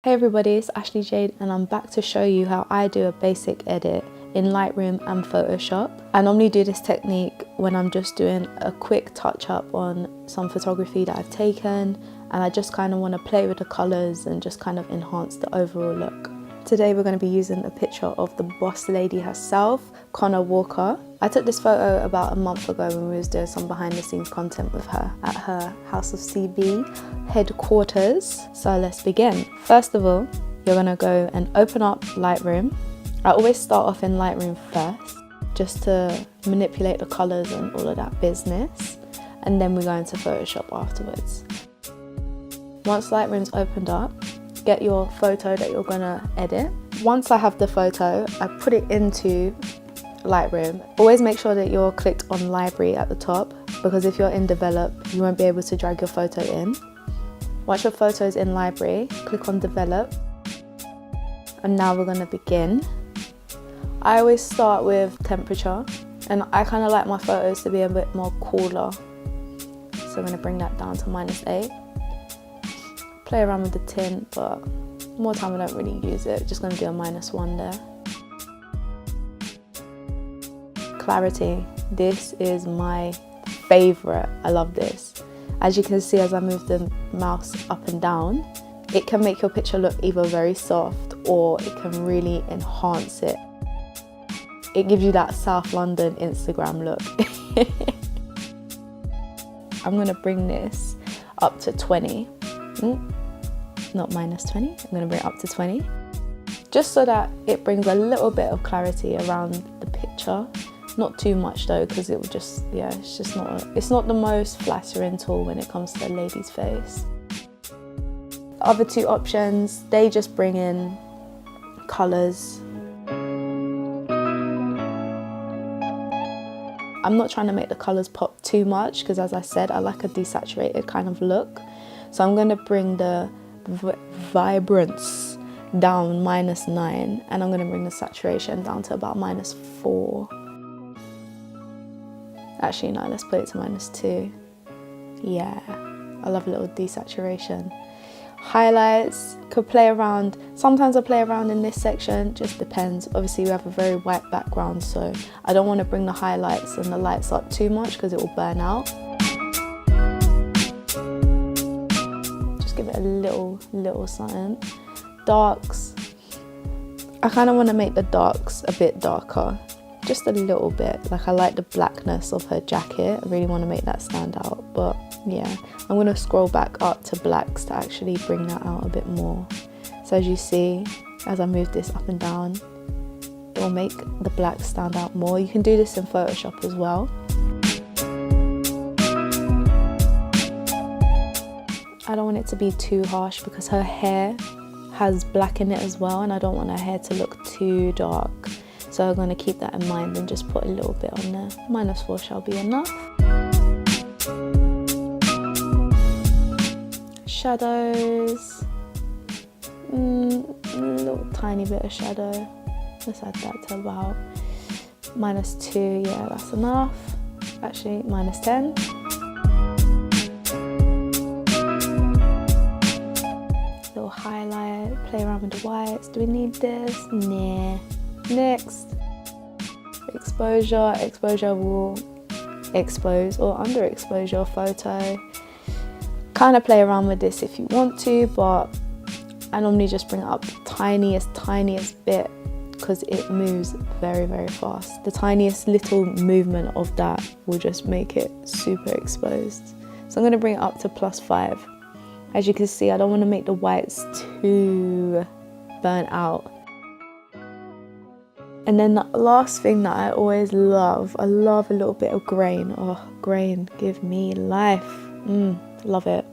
Hey everybody, it's Ashley Jade and I'm back to show you how I do a basic edit in Lightroom and Photoshop. I normally do this technique when I'm just doing a quick touch up on some photography that I've taken and I just kind of want to play with the colours and just kind of enhance the overall look. Today we're going to be using a picture of the boss lady herself, Conna Walker. I took this photo about a month ago when we was doing some behind the scenes content with her at her House of CB headquarters. So let's begin. First of all, you're going to go and open up Lightroom. I always start off in Lightroom first, just to manipulate the colours and all of that business. And then we go into Photoshop afterwards. Once Lightroom's opened up, get your photo that you're gonna edit. Once I have the photo, I put it into Lightroom. Always make sure that you're clicked on library at the top, because if you're in develop, you won't be able to drag your photo in. Once your photo is in library, click on develop. And now we're gonna begin. I always start with temperature, and I kind of like my photos to be a bit more cooler. So I'm gonna bring that down to -8. Play around with the tint, but more time I don't really use it. Just gonna do a -1 there. Clarity. This is my favorite. I love this. As you can see, as I move the mouse up and down, it can make your picture look either very soft or it can really enhance it. It gives you that South London Instagram look. I'm gonna bring this up to 20. Not -20, I'm gonna bring it up to 20. Just so that it brings a little bit of clarity around the picture. Not too much though, because it will just, yeah, it's not the most flattering tool when it comes to a lady's face. The other two options, they just bring in colours. I'm not trying to make the colours pop too much, because as I said, I like a desaturated kind of look. So I'm gonna bring the vibrance down -9, and I'm gonna bring the saturation down to about -4. Actually, no, let's put it to -2. Yeah, I love a little desaturation. Highlights, could play around. Sometimes I play around in this section, just depends. Obviously we have a very white background, so I don't want to bring the highlights and the lights up too much because it will burn out. Just give it a little something. Darks, I kind of want to make the darks a bit darker, just a little bit. Like, I like the blackness of her jacket, I really want to make that stand out. But yeah, I'm going to scroll back up to blacks to actually bring that out a bit more. So as you see, as I move this up and down, it will make the black stand out more. You can do this in Photoshop as well. I don't want it to be too harsh because her hair has black in it as well, and I don't want her hair to look too dark. So I'm going to keep that in mind and just put a little bit on there. -4 shall be enough. Shadows. A little tiny bit of shadow. Let's add that to about -2. Yeah, that's enough. Actually, -10. Little highlight. Play around with the whites. Do we need this? Nah. Next, exposure. Exposure will expose or underexpose your photo. Kind of play around with this if you want to, but I normally just bring it up the tiniest bit because it moves very fast. The tiniest little movement of that will just make it super exposed. So I'm going to bring it up to +5. As you can see, I don't want to make the whites too burnt out. And then the last thing that I always love, I love a little bit of grain. Oh, grain, give me life. Love it.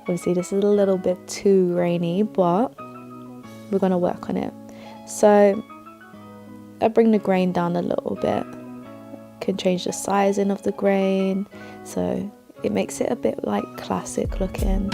Obviously this is a little bit too grainy, but we're gonna work on it. So I bring the grain down a little bit. Can change the sizing of the grain, so it makes it a bit like classic looking.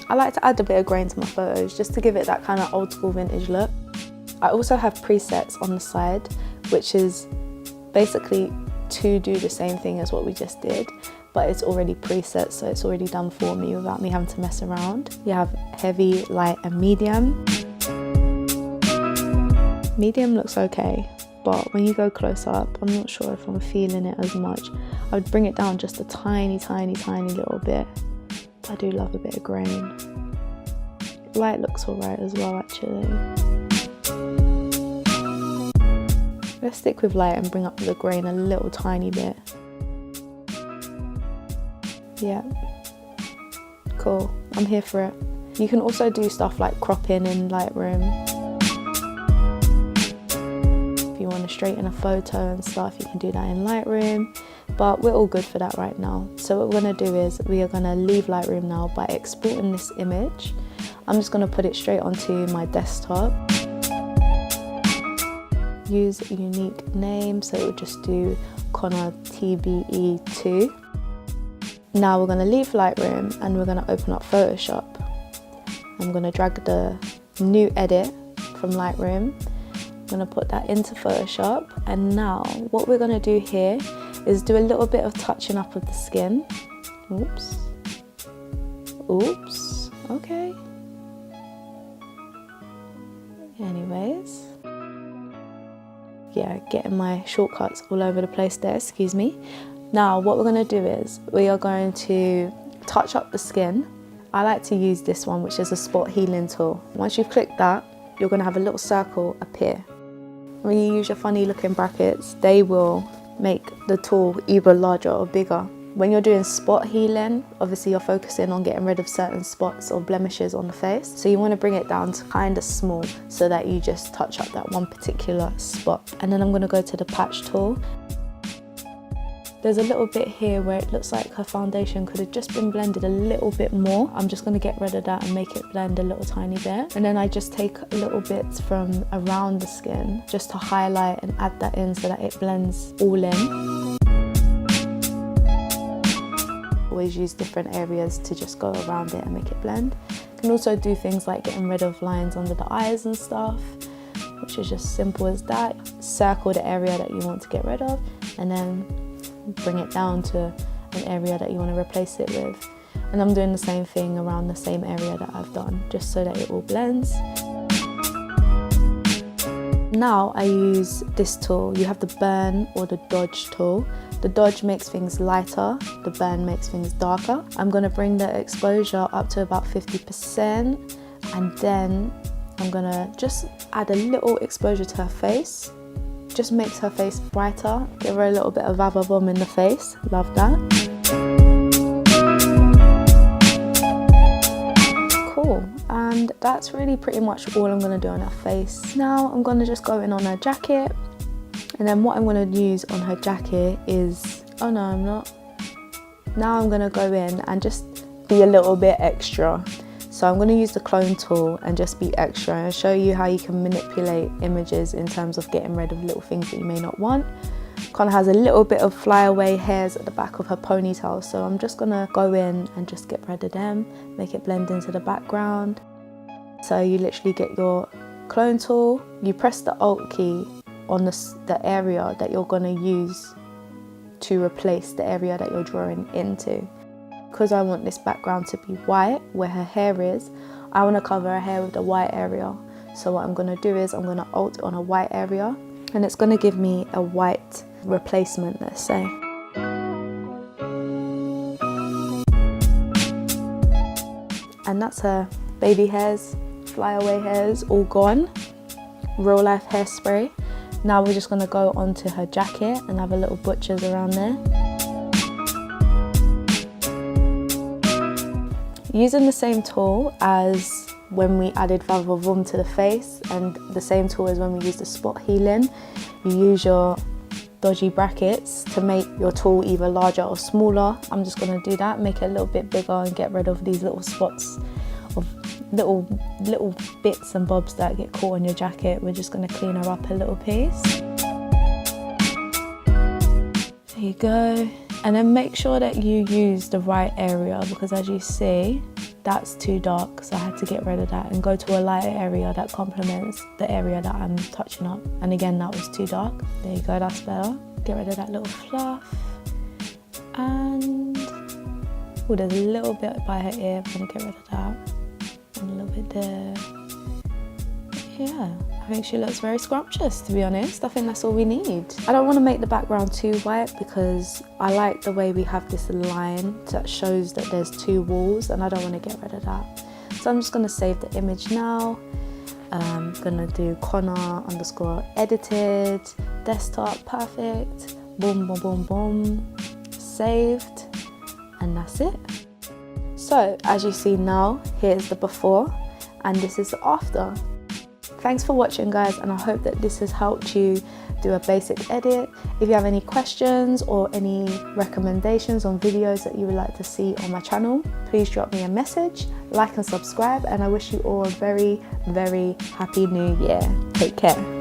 I like to add a bit of grain to my photos just to give it that kind of old school vintage look. I also have presets on the side, which is basically to do the same thing as what we just did, but it's already preset, so it's already done for me without me having to mess around. You have heavy, light and medium. Medium looks okay, but when you go close up, I'm not sure if I'm feeling it as much. I would bring it down just a tiny little bit. I do love a bit of grain. Light looks alright as well, actually. Let's stick with light and bring up the grain a little tiny bit. Yeah, cool, I'm here for it. You can also do stuff like cropping in Lightroom. If you want to straighten a photo and stuff, you can do that in Lightroom, but we're all good for that right now. So what we're going to do is we are going to leave Lightroom now by exporting this image. I'm just going to put it straight onto my desktop. Use a unique name, so we'll just do Conna TBE2. Now we're going to leave Lightroom and we're going to open up Photoshop. I'm going to drag the new edit from Lightroom. I'm going to put that into Photoshop, and now what we're going to do here is do a little bit of touching up of the skin. Oops. Oops. Okay. Anyways. Yeah, getting my shortcuts all over the place there, excuse me. Now what we're going to do is we are going to touch up the skin. I like to use this one, which is a spot healing tool. Once you've clicked that, you're going to have a little circle appear. When you use your funny looking brackets, they will make the tool either larger or bigger. When you're doing spot healing, obviously you're focusing on getting rid of certain spots or blemishes on the face. So you want to bring it down to kind of small so that you just touch up that one particular spot. And then I'm going to go to the patch tool. There's a little bit here where it looks like her foundation could have just been blended a little bit more. I'm just going to get rid of that and make it blend a little tiny bit. And then I just take little bits from around the skin just to highlight and add that in so that it blends all in. Always use different areas to just go around it and make it blend. You can also do things like getting rid of lines under the eyes and stuff, which is just simple as that. Circle the area that you want to get rid of and then bring it down to an area that you want to replace it with. And I'm doing the same thing around the same area that I've done, just so that it all blends. Now I use this tool. You have the burn or the dodge tool. The dodge makes things lighter, the burn makes things darker. I'm going to bring the exposure up to about 50%, and then I'm going to just add a little exposure to her face. Just makes her face brighter. Give her a little bit of Vavavoom in the face. Love that. Cool. And that's really pretty much all I'm going to do on her face. Now I'm going to just go in on her jacket. And then what I'm going to use on her jacket is... Oh no, I'm not. Now I'm going to go in and just be a little bit extra. So I'm going to use the clone tool and just be extra and show you how you can manipulate images in terms of getting rid of little things that you may not want. Conna has a little bit of flyaway hairs at the back of her ponytail, so I'm just going to go in and just get rid of them, make it blend into the background. So you literally get your clone tool, you press the Alt key on the area that you're going to use to replace the area that you're drawing into. Because I want this background to be white where her hair is, I want to cover her hair with the white area. So what I'm going to do is I'm going to Alt on a white area, and it's going to give me a white replacement, let's say. And that's her baby hairs, flyaway hairs, all gone. Real life hairspray. Now we're just going to go onto her jacket and have a little butchers around there. Using the same tool as when we added Vavavoom to the face, and the same tool as when we used the spot healing, you use your dodgy brackets to make your tool either larger or smaller. I'm just going to do that, make it a little bit bigger and get rid of these little spots of little bits and bobs that get caught on your jacket. We're just going to clean her up a little piece. There you go. And then make sure that you use the right area, because as you see, that's too dark, so I had to get rid of that and go to a lighter area that complements the area that I'm touching up. And again, that was too dark. There you go, that's better. get rid of that little fluff. And oh, there's a little bit by her ear, I'm gonna get rid of that. And a little bit there. Yeah, I think she looks very scrumptious, to be honest. I think that's all we need. I don't want to make the background too white because I like the way we have this line that shows that there's two walls, and I don't want to get rid of that. So I'm just going to save the image now. I'm going to do Conna_edited, desktop, perfect, boom, boom, boom, boom, saved, and that's it. So as you see now, here's the before, and this is the after. Thanks for watching, guys, and I hope that this has helped you do a basic edit. If you have any questions or any recommendations on videos that you would like to see on my channel, please drop me a message, like and subscribe, and I wish you all a very, very happy new year. Take care.